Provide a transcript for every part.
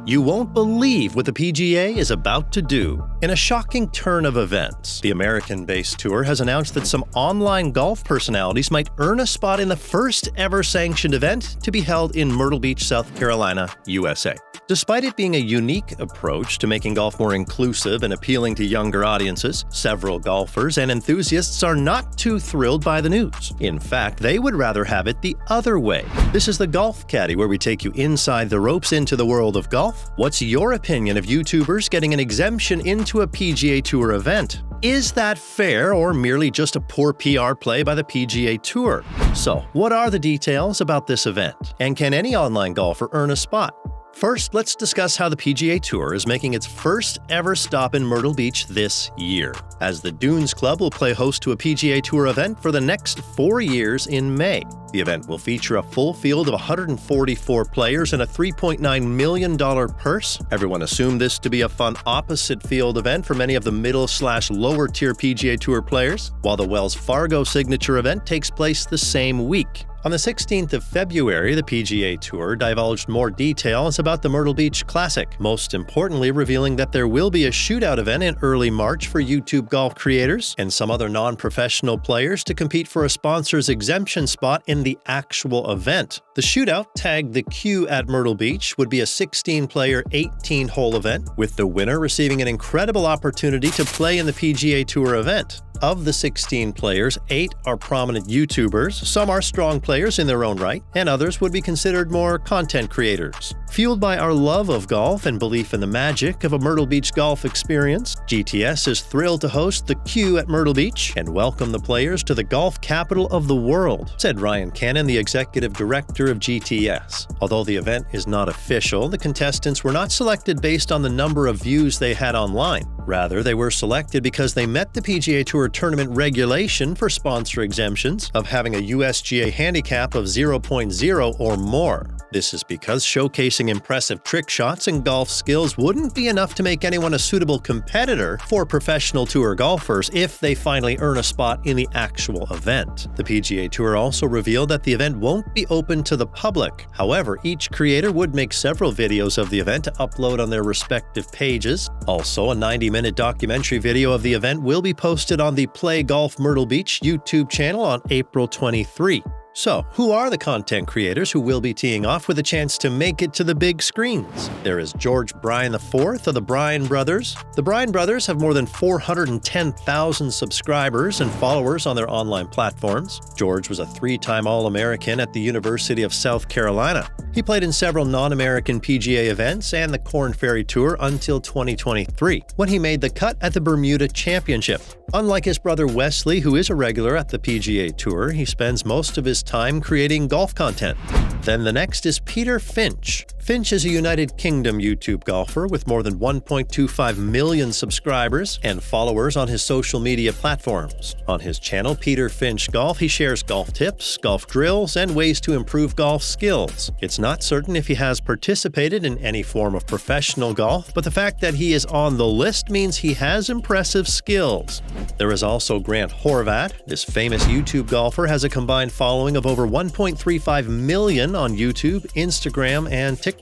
You won't believe what the PGA is about to do. In a shocking turn of events, the American-based tour has announced that some online golf personalities might earn a spot in the first ever sanctioned event to be held in Myrtle Beach, South Carolina, USA. Despite it being a unique approach to making golf more inclusive and appealing to younger audiences, several golfers and enthusiasts are not too thrilled by the news. In fact, they would rather have it the other way. This is the Golf Caddy, where we take you inside the ropes into the world of golf. What's your opinion of YouTubers getting an exemption into a PGA Tour event? Is that fair or merely just a poor PR play by the PGA Tour? So, what are the details about this event? And can any online golfer earn a spot? First, let's discuss how the PGA Tour is making its first ever stop in Myrtle Beach this year, as the Dunes Club will play host to a PGA Tour event for the next 4 years in May. The event will feature a full field of 144 players and a $3.9 million purse. Everyone assumed this to be a fun opposite field event for many of the middle/lower tier PGA Tour players, while the Wells Fargo signature event takes place the same week. On the 16th of February, the PGA Tour divulged more details about the Myrtle Beach Classic, most importantly revealing that there will be a shootout event in early March for YouTube golf creators and some other non-professional players to compete for a sponsor's exemption spot in the actual event. The shootout, tagged the Q at Myrtle Beach, would be a 16-player, 18-hole event, with the winner receiving an incredible opportunity to play in the PGA Tour event. Of the 16 players, 8 are prominent YouTubers, some are strong players in their own right, and others would be considered more content creators. Fueled by our love of golf and belief in the magic of a Myrtle Beach golf experience, GTS is thrilled to host the Q at Myrtle Beach and welcome the players to the golf capital of the world, said Ryan Cannon, the executive director of GTS. Although the event is not official, the contestants were not selected based on the number of views they had online. Rather, they were selected because they met the PGA Tour tournament regulation for sponsor exemptions of having a USGA handicap of 0.0 or more. This is because showcasing impressive trick shots and golf skills wouldn't be enough to make anyone a suitable competitor for professional tour golfers if they finally earn a spot in the actual event. The PGA Tour also revealed that the event won't be open to the public. However, each creator would make several videos of the event to upload on their respective pages. Also, a 90-minute documentary video of the event will be posted on the Play Golf Myrtle Beach YouTube channel on April 23. So, who are the content creators who will be teeing off with a chance to make it to the big screens? There is George Bryan IV of the Bryan Brothers. The Bryan Brothers have more than 410,000 subscribers and followers on their online platforms. George was a 3-time All-American at the University of South Carolina. He played in several non-American PGA events and the Korn Ferry Tour until 2023, when he made the cut at the Bermuda Championship. Unlike his brother Wesley, who is a regular at the PGA Tour, he spends most of his time creating golf content. Then the next is Peter Finch. Finch is a United Kingdom YouTube golfer with more than 1.25 million subscribers and followers on his social media platforms. On his channel, Peter Finch Golf, he shares golf tips, golf drills, and ways to improve golf skills. It's not certain if he has participated in any form of professional golf, but the fact that he is on the list means he has impressive skills. There is also Grant Horvat. This famous YouTube golfer has a combined following of over 1.35 million on YouTube, Instagram, and TikTok.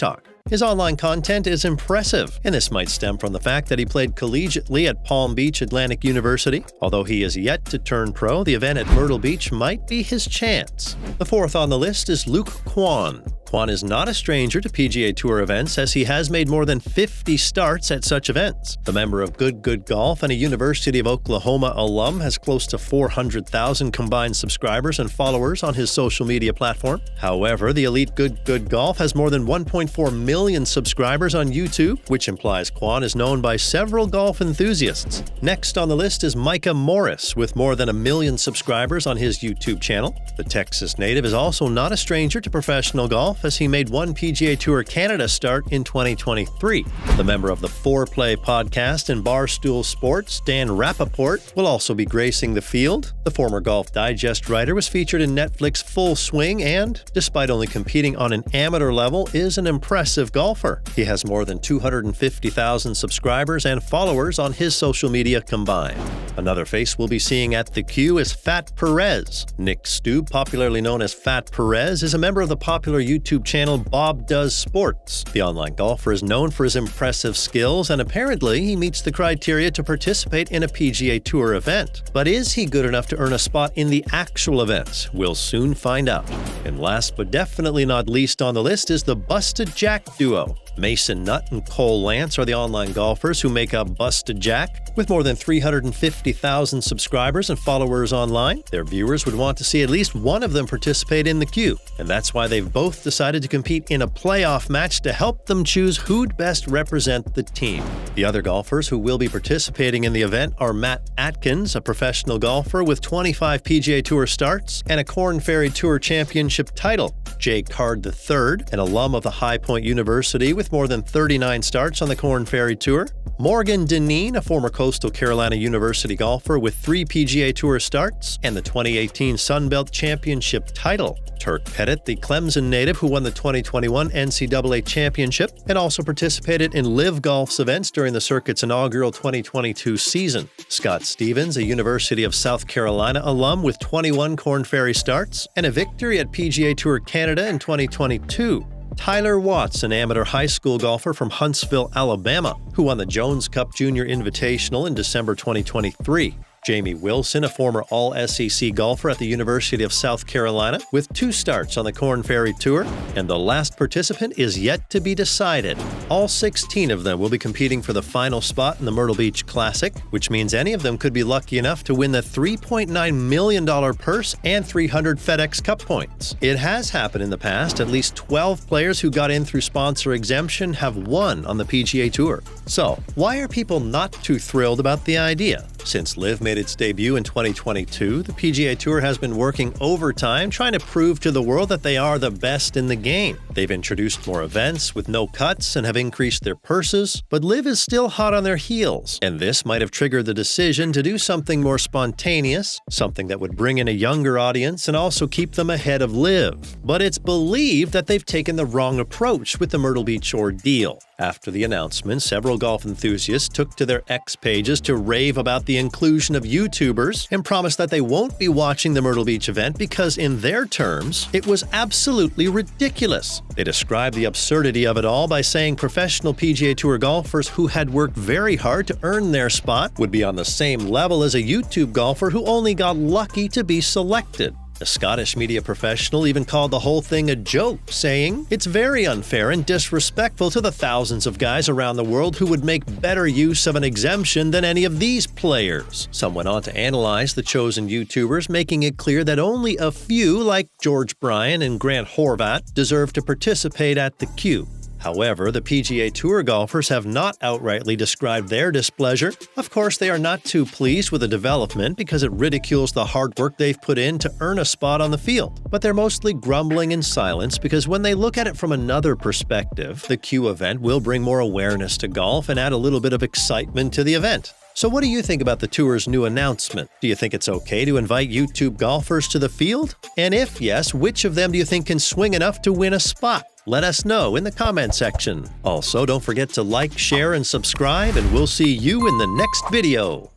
His online content is impressive, and this might stem from the fact that he played collegiately at Palm Beach Atlantic University. Although he is yet to turn pro, the event at Myrtle Beach might be his chance. The fourth on the list is Luke Kwon. Kwon is not a stranger to PGA Tour events, as he has made more than 50 starts at such events. The member of Good Golf and a University of Oklahoma alum has close to 400,000 combined subscribers and followers on his social media platform. However, the elite Good Golf has more than 1.4 million subscribers on YouTube, which implies Kwon is known by several golf enthusiasts. Next on the list is Micah Morris, with more than 1 million subscribers on his YouTube channel. The Texas native is also not a stranger to professional golf, as he made one PGA Tour Canada start in 2023. The member of the Foreplay podcast and Barstool Sports, Dan Rappaport, will also be gracing the field. The former Golf Digest writer was featured in Netflix Full Swing and, despite only competing on an amateur level, is an impressive golfer. He has more than 250,000 subscribers and followers on his social media combined. Another face we'll be seeing at the Q is Fat Perez. Nick Stube, popularly known as Fat Perez, is a member of the popular YouTube YouTube channel Bob Does Sports. The online golfer is known for his impressive skills, and apparently he meets the criteria to participate in a PGA Tour event. But is he good enough to earn a spot in the actual events? We'll soon find out. And last but definitely not least on the list is the Busted Jack duo. Mason Nutt and Cole Lance are the online golfers who make up Busted Jack. With more than 350,000 subscribers and followers online, their viewers would want to see at least one of them participate in the queue, and that's why they've both decided to compete in a playoff match to help them choose who'd best represent the team. The other golfers who will be participating in the event are Matt Atkins, a professional golfer with 25 PGA Tour starts and a Korn Ferry Tour Championship title, 𝗔𝗕𝗢𝗏, an alum of the High Point University with more than 39 starts on the Korn Ferry Tour, Morgan Dineen, a former Coastal Carolina University golfer with 3 PGA Tour starts and the 2018 Sunbelt Championship title, Turk Pettit, the Clemson native who won the 2021 NCAA Championship and also participated in Live Golf's events during the circuit's inaugural 2022 season, Scott Stevens, a University of South Carolina alum with 21 Korn Ferry starts and a victory at PGA Tour Canada in 2022, Tyler Watts, an amateur high school golfer from Huntsville, Alabama, who won the Jones Cup Junior Invitational in December 2023. Jamie Wilson, a former All-SEC golfer at the University of South Carolina, with 2 starts on the Korn Ferry Tour, and the last participant is yet to be decided. All 16 of them will be competing for the final spot in the Myrtle Beach Classic, which means any of them could be lucky enough to win the $3.9 million purse and 300 FedEx Cup points. It has happened in the past. At least 12 players who got in through sponsor exemption have won on the PGA Tour. So, why are people not too thrilled about the idea? Since Live made its debut in 2022, the PGA Tour has been working overtime trying to prove to the world that they are the best in the game. They've introduced more events with no cuts and have increased their purses, but Live is still hot on their heels, and this might have triggered the decision to do something more spontaneous, something that would bring in a younger audience and also keep them ahead of Live. But it's believed that they've taken the wrong approach with the Myrtle Beach ordeal. After the announcement, several golf enthusiasts took to their X pages to rave about the inclusion of YouTubers and promised that they won't be watching the Myrtle Beach event because, in their terms, it was absolutely ridiculous. They described the absurdity of it all by saying professional PGA Tour golfers who had worked very hard to earn their spot would be on the same level as a YouTube golfer who only got lucky to be selected. A Scottish media professional even called the whole thing a joke, saying, "It's very unfair and disrespectful to the thousands of guys around the world who would make better use of an exemption than any of these players." Some went on to analyze the chosen YouTubers, making it clear that only a few, like George Bryan and Grant Horvat, deserve to participate at the queue. However, the PGA Tour golfers have not outrightly described their displeasure. Of course, they are not too pleased with the development because it ridicules the hard work they've put in to earn a spot on the field. But they're mostly grumbling in silence because when they look at it from another perspective, the Q event will bring more awareness to golf and add a little bit of excitement to the event. So what do you think about the tour's new announcement? Do you think it's okay to invite YouTube golfers to the field? And if yes, which of them do you think can swing enough to win a spot? Let us know in the comment section. Also, don't forget to like, share, and subscribe, and we'll see you in the next video.